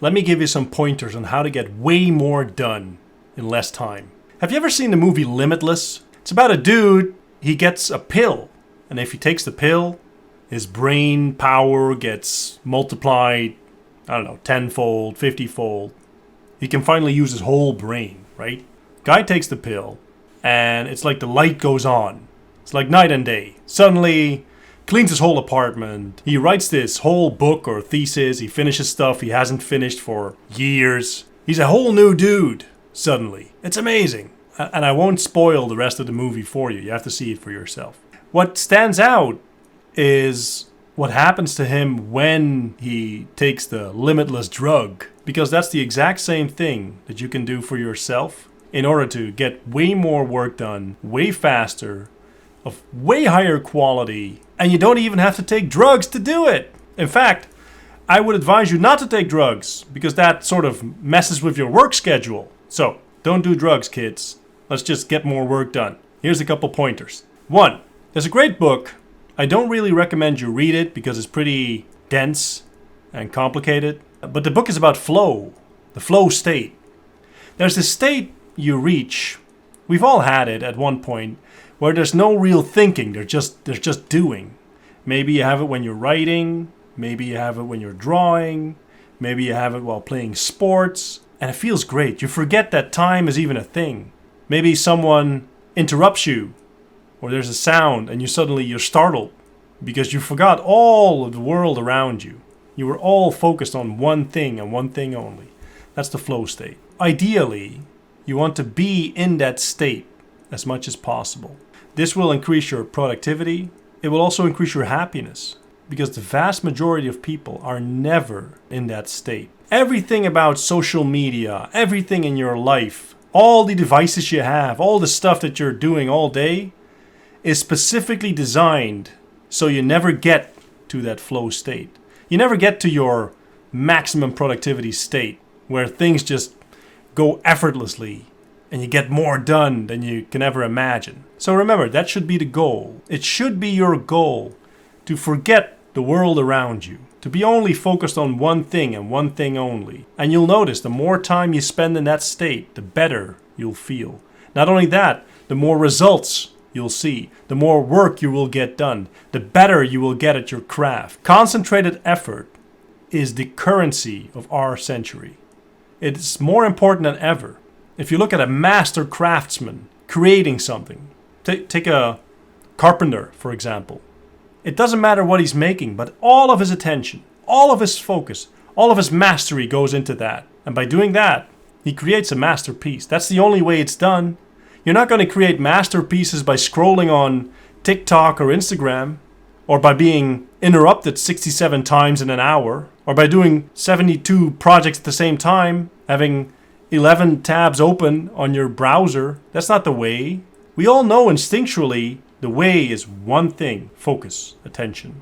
let me give you some pointers on how to get way more done in less time. Have you ever seen the movie Limitless? It's about a dude, he gets a pill. And if he takes the pill, his brain power gets multiplied, I don't know, 10-fold, 50-fold. He can finally use his whole brain, right? Guy takes the pill, and it's like the light goes on. It's like night and day. Suddenly, cleans his whole apartment. He writes this whole book or thesis. He finishes stuff he hasn't finished for years. He's a whole new dude, suddenly. It's amazing. And I won't spoil the rest of the movie for you. You have to see it for yourself. What stands out is what happens to him when he takes the limitless drug. Because that's the exact same thing that you can do for yourself in order to get way more work done, way faster, of way higher quality, and you don't even have to take drugs to do it. In fact, I would advise you not to take drugs because that sort of messes with your work schedule. So, don't do drugs, kids. Let's just get more work done. Here's a couple pointers. 1, there's a great book. I don't really recommend you read it because it's pretty dense and complicated. But the book is about flow, the flow state. There's this state you reach, we've all had it at one point, where there's no real thinking, there's just doing. Maybe you have it when you're writing, maybe you have it when you're drawing, maybe you have it while playing sports, and it feels great. You forget that time is even a thing. Maybe someone interrupts you, or there's a sound, and you're startled because you forgot all of the world around you. You were all focused on one thing and one thing only. That's the flow state. Ideally, you want to be in that state as much as possible. This will increase your productivity. It will also increase your happiness because the vast majority of people are never in that state. Everything about social media, everything in your life, all the devices you have, all the stuff that you're doing all day is specifically designed so you never get to that flow state. You never get to your maximum productivity state where things just go effortlessly and you get more done than you can ever imagine. So remember, that should be the goal. It should be your goal to forget the world around you, to be only focused on one thing and one thing only. And you'll notice the more time you spend in that state, the better you'll feel. Not only that, the more results you'll see, the more work you will get done, the better you will get at your craft. Concentrated effort is the currency of our century. It's more important than ever. If you look at a master craftsman creating something, take a carpenter, for example. It doesn't matter what he's making, but all of his attention, all of his focus, all of his mastery goes into that. And by doing that, he creates a masterpiece. That's the only way it's done. You're not going to create masterpieces by scrolling on TikTok or Instagram, or by being interrupted 67 times in an hour, or by doing 72 projects at the same time, having 11 tabs open on your browser. That's not the way. We all know instinctually the way is one thing: focus, attention.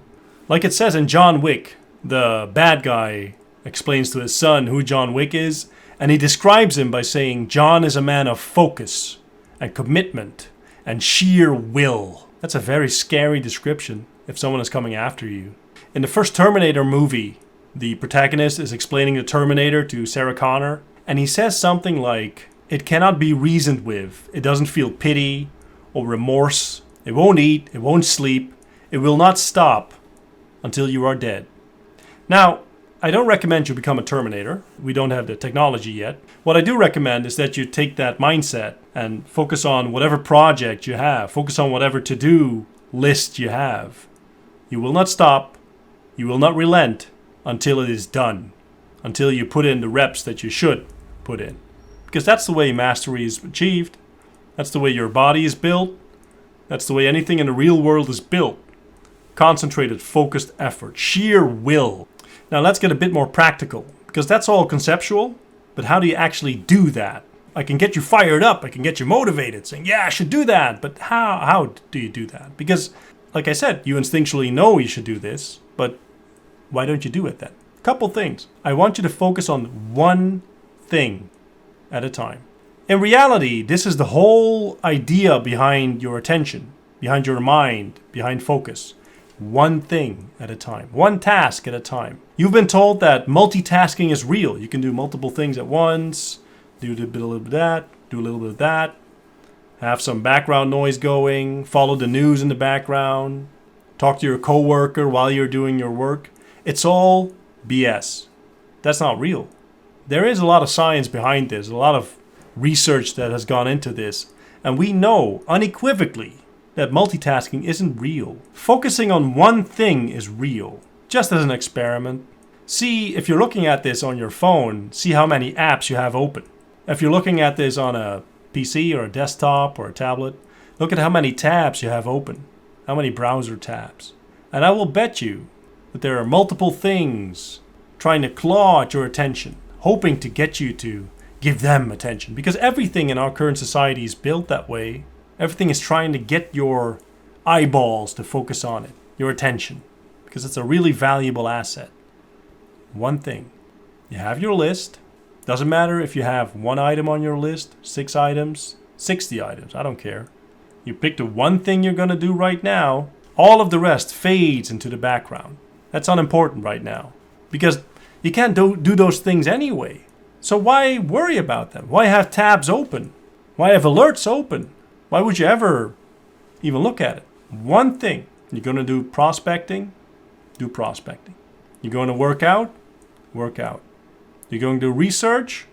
Like it says in John Wick, the bad guy explains to his son who John Wick is, and he describes him by saying John is a man of focus and commitment and sheer will. That's a very scary description if someone is coming after you. In the first Terminator movie, the protagonist is explaining the Terminator to Sarah Connor, and he says something like, it cannot be reasoned with. It doesn't feel pity or remorse. It won't eat. It won't sleep. It will not stop until you are dead. Now, I don't recommend you become a Terminator. We don't have the technology yet. What I do recommend is that you take that mindset and focus on whatever project you have. Focus on whatever to-do list you have. You will not stop. You will not relent until it is done. Until you put in the reps that you should put in. Because that's the way mastery is achieved. That's the way your body is built. That's the way anything in the real world is built. Concentrated, focused effort. Sheer will. Now let's get a bit more practical, because that's all conceptual, but how do you actually do that? I can get you fired up, I can get you motivated, saying, yeah, I should do that, but how do you do that? Because, like I said, you instinctually know you should do this, but why don't you do it then? Couple things. I want you to focus on one thing at a time. In reality, this is the whole idea behind your attention, behind your mind, behind focus. one thing at a time, one task at a time. You've been told that multitasking is real. You can do multiple things at once, do a little bit of that, do a little bit of that, have some background noise going, follow the news in the background, talk to your coworker while you're doing your work. It's all BS. That's not real. There is a lot of science behind this, a lot of research that has gone into this, and we know unequivocally that multitasking isn't real. Focusing on one thing is real, just as an experiment. See, if you're looking at this on your phone, see how many apps you have open. If you're looking at this on a PC or a desktop or a tablet, look at how many tabs you have open, how many browser tabs. And I will bet you that there are multiple things trying to claw at your attention, hoping to get you to give them attention. Because everything in our current society is built that way. Everything is trying to get your eyeballs to focus on it, your attention, because it's a really valuable asset. One thing. You have your list. Doesn't matter if you have one item on your list, 6 items, 60 items, I don't care. You pick the one thing you're going to do right now. All of the rest fades into the background. That's unimportant right now, because you can't do those things anyway. So why worry about them? Why have tabs open? Why have alerts open? Why would you ever even look at it? One thing. You're going to do prospecting? Do prospecting. You're going to work out? Work out. You're going to research?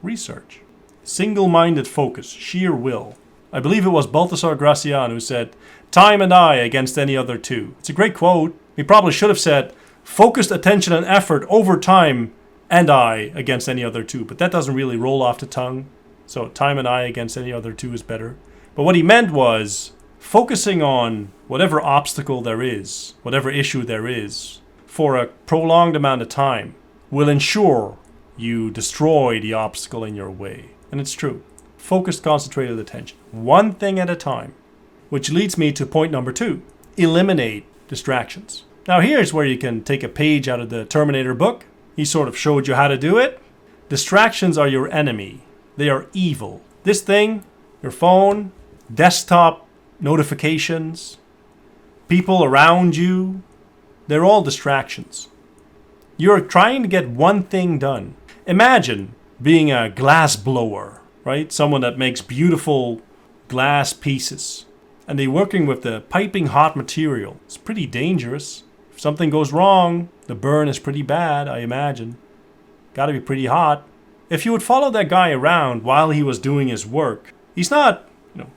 Research. Single-minded focus, sheer will. I believe it was Baltasar Gracian who said, "Time and I against any other two." It's a great quote. He probably should have said, "Focused attention and effort over time and I against any other two." But that doesn't really roll off the tongue. So time and I against any other two is better. But what he meant was focusing on whatever obstacle there is, whatever issue there is, for a prolonged amount of time will ensure you destroy the obstacle in your way. And it's true. Focused, concentrated attention. One thing at a time. Which leads me to point number 2. Eliminate distractions. Now here's where you can take a page out of the Terminator book. He sort of showed you how to do it. Distractions are your enemy. They are evil. This thing, your phone, desktop notifications, people around you, they're all distractions. You're trying to get one thing done. Imagine being a glass blower, right? Someone that makes beautiful glass pieces. And they're working with the piping hot material. It's pretty dangerous. If something goes wrong, the burn is pretty bad, I imagine. Gotta be pretty hot. If you would follow that guy around while he was doing his work, he's not,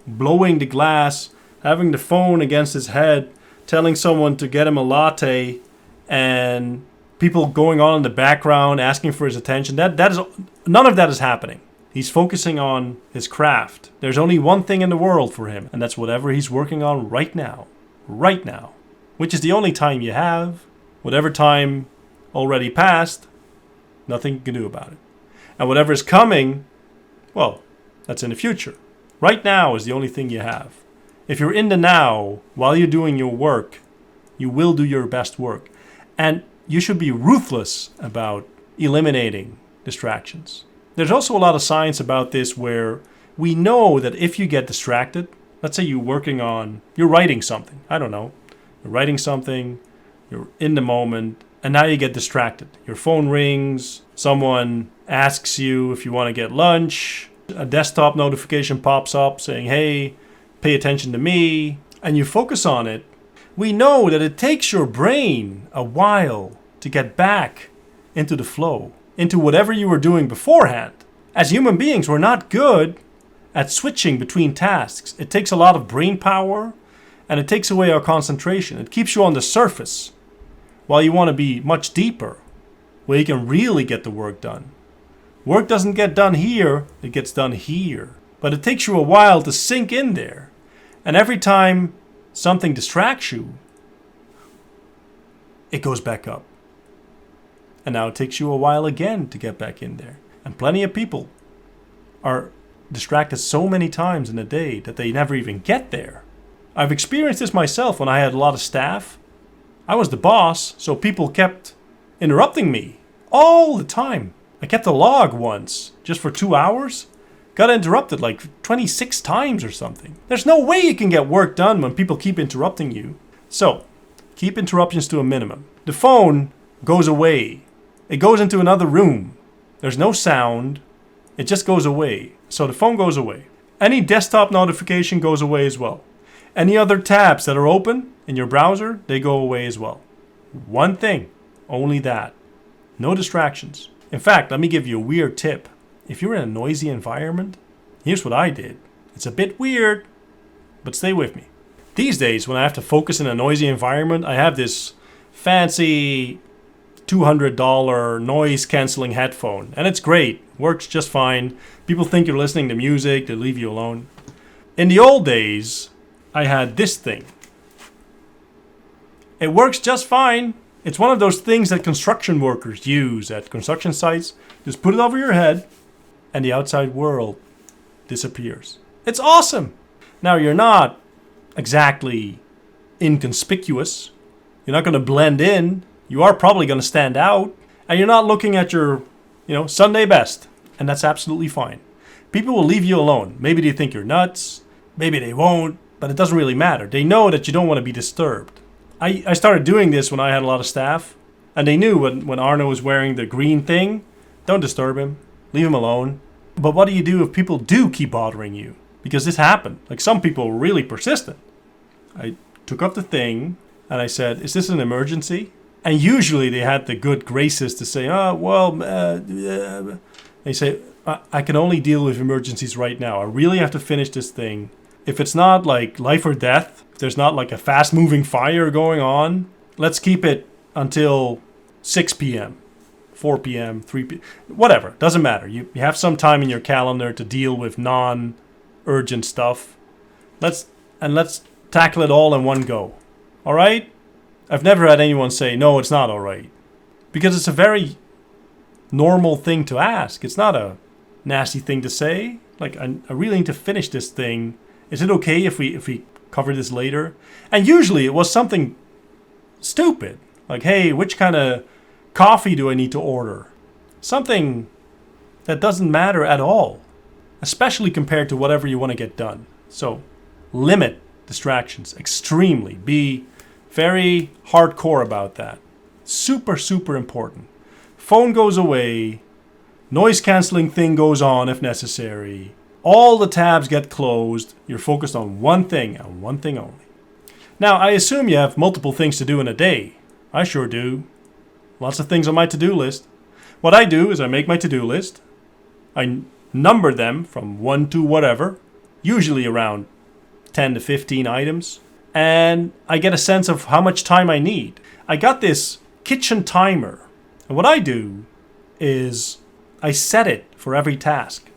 blowing the glass, having the phone against his head, telling someone to get him a latte, and people going on in the background asking for his attention. That is none of that is happening. He's focusing on his craft. There's only one thing in the world for him, and that's whatever he's working on right now. Right now. Which is the only time you have. Whatever time already passed, nothing you can do about it. And whatever is coming, well, that's in the future. Right now is the only thing you have. If you're in the now, while you're doing your work, you will do your best work. And you should be ruthless about eliminating distractions. There's also a lot of science about this where we know that if you get distracted, let's say you're writing something, I don't know, you're writing something, you're in the moment, and now you get distracted. Your phone rings, someone asks you if you want to get lunch, a desktop notification pops up saying, "Hey, pay attention to me," and you focus on it. We know that it takes your brain a while to get back into the flow, into whatever you were doing beforehand. As human beings, we're not good at switching between tasks. It takes a lot of brain power, and it takes away our concentration. It keeps you on the surface, while you want to be much deeper, where you can really get the work done. Work doesn't get done here, it gets done here. But it takes you a while to sink in there. And every time something distracts you, it goes back up. And now it takes you a while again to get back in there. And plenty of people are distracted so many times in a day that they never even get there. I've experienced this myself when I had a lot of staff. I was the boss, so people kept interrupting me all the time. I kept a log once, just for 2 hours. Got interrupted like 26 times or something. There's no way you can get work done when people keep interrupting you. So, Keep interruptions to a minimum. The phone goes away. It goes into another room. There's no sound. It just goes away. So the phone goes away. Any desktop notification goes away as well. Any other tabs that are open in your browser, they go away as well. One thing, only that. No distractions. In fact, let me give you a weird tip. If you're in a noisy environment, here's what I did. It's a bit weird, but stay with me. These days, when I have to focus in a noisy environment, I have this fancy $200 noise canceling headphone. And it's great. Works just fine. People think you're listening to music. They leave you alone. In the old days, I had this thing. It works just fine. It's one of those things that construction workers use at construction sites. Just put it over your head and the outside world disappears. It's awesome. Now, you're not exactly inconspicuous. You're not going to blend in. You are probably going to stand out. And you're not looking at your, Sunday best. And that's absolutely fine. People will leave you alone. Maybe they think you're nuts. Maybe they won't. But it doesn't really matter. They know that you don't want to be disturbed. I started doing this when I had a lot of staff. And they knew when Arno was wearing the green thing, don't disturb him. Leave him alone. But what do you do if people do keep bothering you? Because this happened. Like, some people were really persistent. I took up the thing and I said, is this an emergency? And usually they had the good graces to say, they say, I can only deal with emergencies right now. I really have to finish this thing. If it's not like life or death, if there's not like a fast moving fire going on, let's keep it until 6 p.m., 4 p.m., 3 p.m., whatever. Doesn't matter. You have some time in your calendar to deal with non-urgent stuff. Let's tackle it all in one go. All right? I've never had anyone say, no, it's not all right. Because it's a very normal thing to ask. It's not a nasty thing to say. Like, I really need to finish this thing. Is it okay if we cover this later? And usually it was something stupid. Like, hey, which kind of coffee do I need to order? Something that doesn't matter at all. Especially compared to whatever you want to get done. So, limit distractions extremely. Be very hardcore about that. Super, super important. Phone goes away. Noise cancelling thing goes on if necessary. All the tabs get closed. You're focused on one thing and one thing only. Now, I assume you have multiple things to do in a day. I sure do. Lots of things on my to-do list. What I do is I make my to-do list. I number them from 1 to whatever, usually around 10 to 15 items. And I get a sense of how much time I need. I got this kitchen timer. And what I do is I set it for every task.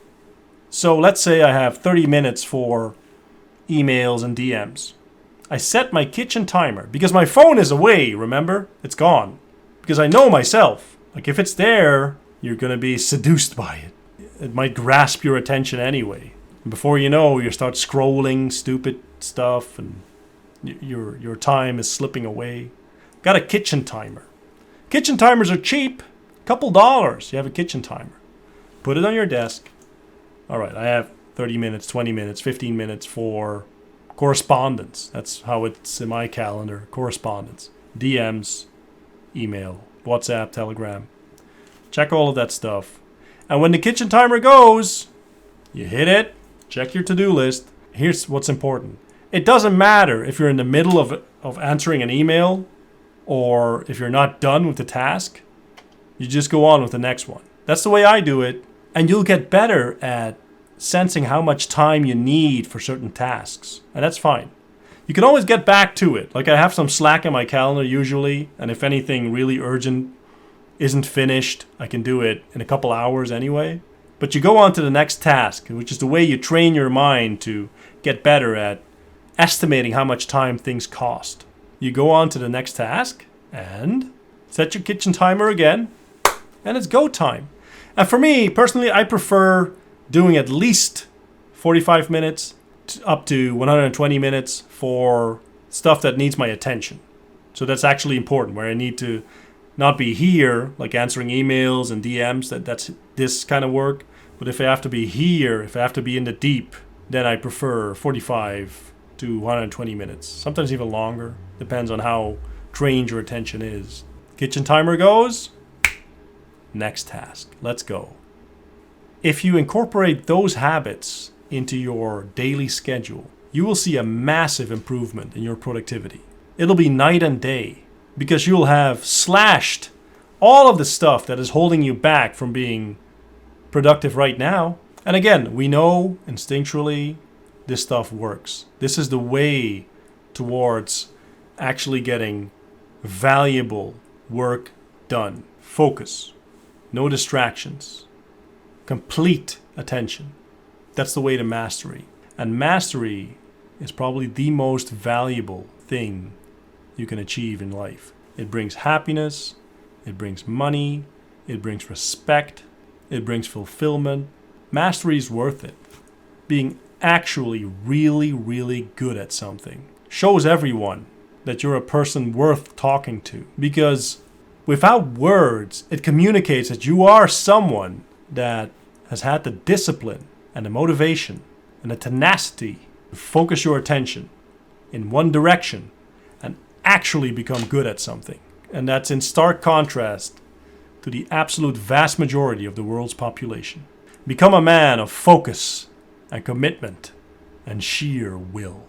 So let's say I have 30 minutes for emails and DMs. I set my kitchen timer because my phone is away, remember? It's gone. Because I know myself. Like, if it's there, you're going to be seduced by it. It might grasp your attention anyway. And before you know, you start scrolling stupid stuff and your time is slipping away. Got a kitchen timer. Kitchen timers are cheap. Couple dollars. You have a kitchen timer. Put it on your desk. All right, I have 30 minutes, 20 minutes, 15 minutes for correspondence. That's how it's in my calendar. Correspondence. DMs, email, WhatsApp, Telegram. Check all of that stuff. And when the kitchen timer goes, you hit it, check your to-do list. Here's what's important. It doesn't matter if you're in the middle of answering an email or if you're not done with the task. You just go on with the next one. That's the way I do it. And you'll get better at sensing how much time you need for certain tasks. And that's fine. You can always get back to it. Like, I have some slack in my calendar usually. And if anything really urgent isn't finished, I can do it in a couple hours anyway. But you go on to the next task, which is the way you train your mind to get better at estimating how much time things cost. You go on to the next task and set your kitchen timer again, and it's go time. And for me, personally, I prefer doing at least 45 minutes up to 120 minutes for stuff that needs my attention. So that's actually important, where I need to not be here, like answering emails and DMs, that's this kind of work. But if I have to be here, if I have to be in the deep, then I prefer 45 to 120 minutes. Sometimes even longer. Depends on how drains your attention is. Kitchen timer goes. Next task. Let's go. If you incorporate those habits into your daily schedule, you will see a massive improvement in your productivity. It'll be night and day because you'll have slashed all of the stuff that is holding you back from being productive right now. And again, we know instinctually this stuff works. This is the way towards actually getting valuable work done. Focus, no distractions, complete attention. That's the way to mastery. And mastery is probably the most valuable thing you can achieve in life. It brings happiness, it brings money, it brings respect, it brings fulfillment. Mastery is worth it. Being actually really, really good at something shows everyone that you're a person worth talking to. Because without words, it communicates that you are someone that has had the discipline and the motivation and the tenacity to focus your attention in one direction and actually become good at something. And that's in stark contrast to the absolute vast majority of the world's population. Become a man of focus and commitment and sheer will.